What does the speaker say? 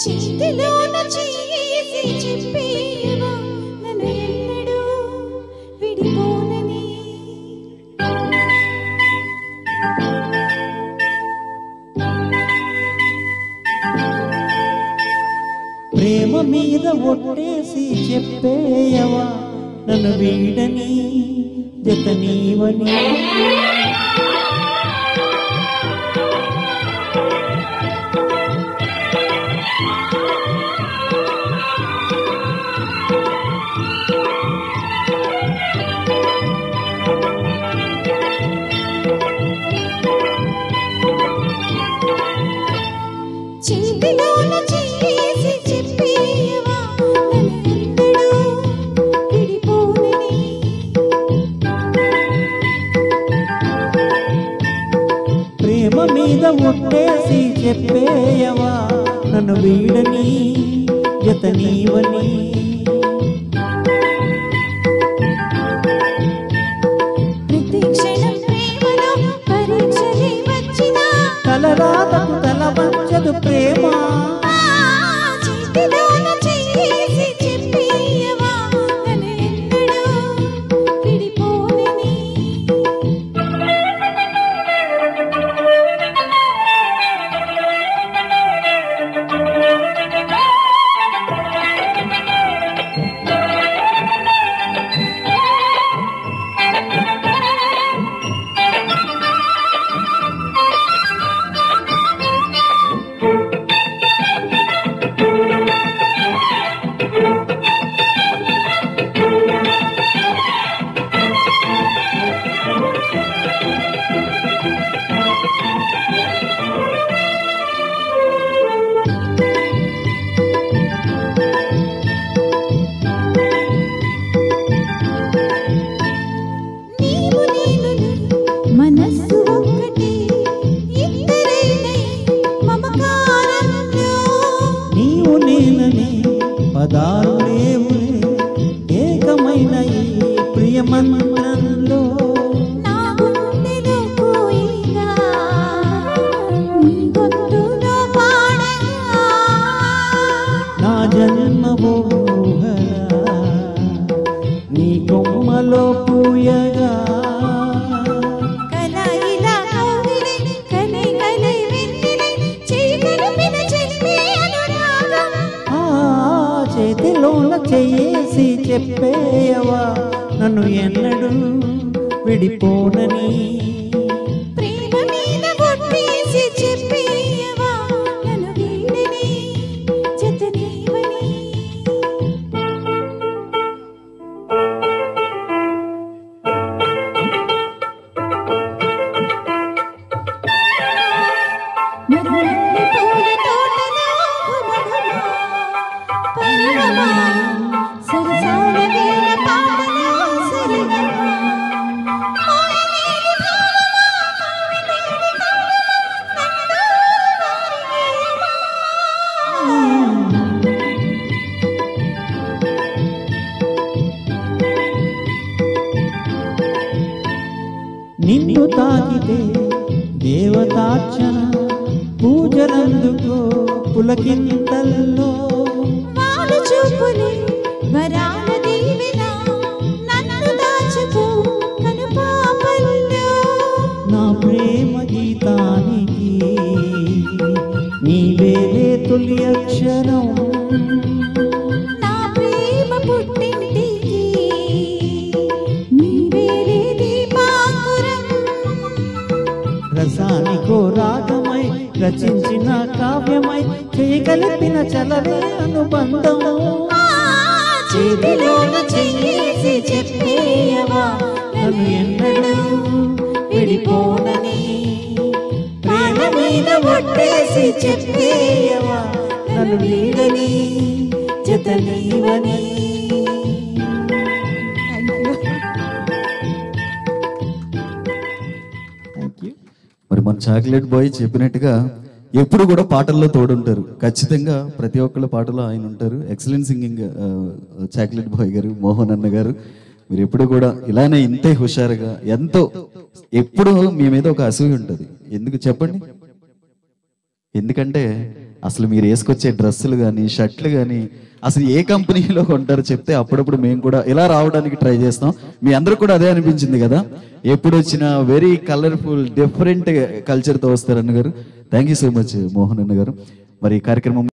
చేతిలోన చేసి చెప్పేవా నన్ను ఎన్నడూ విడిపోనని. ప్రేమ మీద ఒట్టేసి చెప్పేయవా నన్ను వీడని జత నీవని. చేతిలోన చేసి చెప్పేవా నన్ను ఎన్నడూ విడిపోనని. ప్రేమ మీద ఒట్టేసి చెప్పేయవా నన్ను వీడని జత నీవని. ప్రతి క్షణం ప్రేమలో పరీక్షలే వచ్చినా తలరాతకు తల వంచదు ప్రేమ. చేతిలోన చేసి చెప్పేవా నన్ను ఎన్నడూ విడిపోనని. నీవు నేనులే మనస్సు ఒక్కటే ఇద్దరైనై మమకారంలో. నీవు నేననే పదాలు లేవులే ఏకమైన ఈ ప్రియమంత్రంలో. నా గుండెలో కోయిలా నీ గొంతులో పాడగా. నా జన్మవో ఊహలా నీ కొమ్మలో పూయగా. కలయిలా కౌగిలై కలై కలై వెన్నెలై చేయి కలిపిన చెలిమే అనురాగం. ఆ చేతిలోన చేసి చెప్పేయవా నన్ను ఎన్నడూ విడిపోనని. ప్రేమ మీద ఒట్టేసి చెప్పేవా నన్ను వీడని జత నీవని. మరుమల్లి పూల తోటలో ఘుమఘుమ పరిమళమా, సరసాల వీణ పాటలో సరిగమ. మోయలేని భావమా, మోయలేని భావమా, నిన్ను తాకితే దేవతార్చన పూజలందుకో పులకింతల్లో. వాలు చూపులే వరాల దీవెన నన్ను దాచుకో కనుపాపల్లో. నా ప్రేమ గీతానికి నీవేలే తొలి అక్షరం. నా ప్రేమ పుట్టింటికి నీవేలే దీపాంకురం. రసానికో రాగమై రచించిన కావ్యమై చేయగలిపిన చలవే అనుబంధం. చేతిలోన చేసి చెప్పేవా నన్ను ఎన్నడూ విడిపోనని. ప్రేమ మీద ఒట్టేసి చెప్పేవా నన్ను వీడని జత నీవని. మరి మన చాక్లెట్ బాయ్ చెప్పినట్టుగా ఎప్పుడు కూడా పాటల్లో తోడుంటారు. ఖచ్చితంగా ప్రతి ఒక్కళ్ళ పాటలో ఆయన ఉంటారు. ఎక్సలెంట్ సింగింగ్ చాక్లెట్ బాయ్ గారు, మోహన్ అన్న గారు. మీరు ఎప్పుడు కూడా ఇలానే ఇంతే హుషారుగా ఎంతో ఎప్పుడు మీ మీద ఒక అసూయ ఉంటుంది. ఎందుకు చెప్పండి? ఎందుకంటే అసలు మీరు వేసుకొచ్చే డ్రెస్సులు కానీ షర్ట్లు కానీ అసలు ఏ కంపెనీలో కొంటారో చెప్తే అప్పుడప్పుడు మేము కూడా ఇలా రావడానికి ట్రై చేస్తాం. మీ అందరూ కూడా అదే అనిపించింది కదా, ఎప్పుడు వచ్చినా వెరీ కలర్ఫుల్ డిఫరెంట్ కల్చర్తో వస్తారు అన్నగారు. Thank you so much Mohan అన్న గారు. మరి ఈ కార్యక్రమం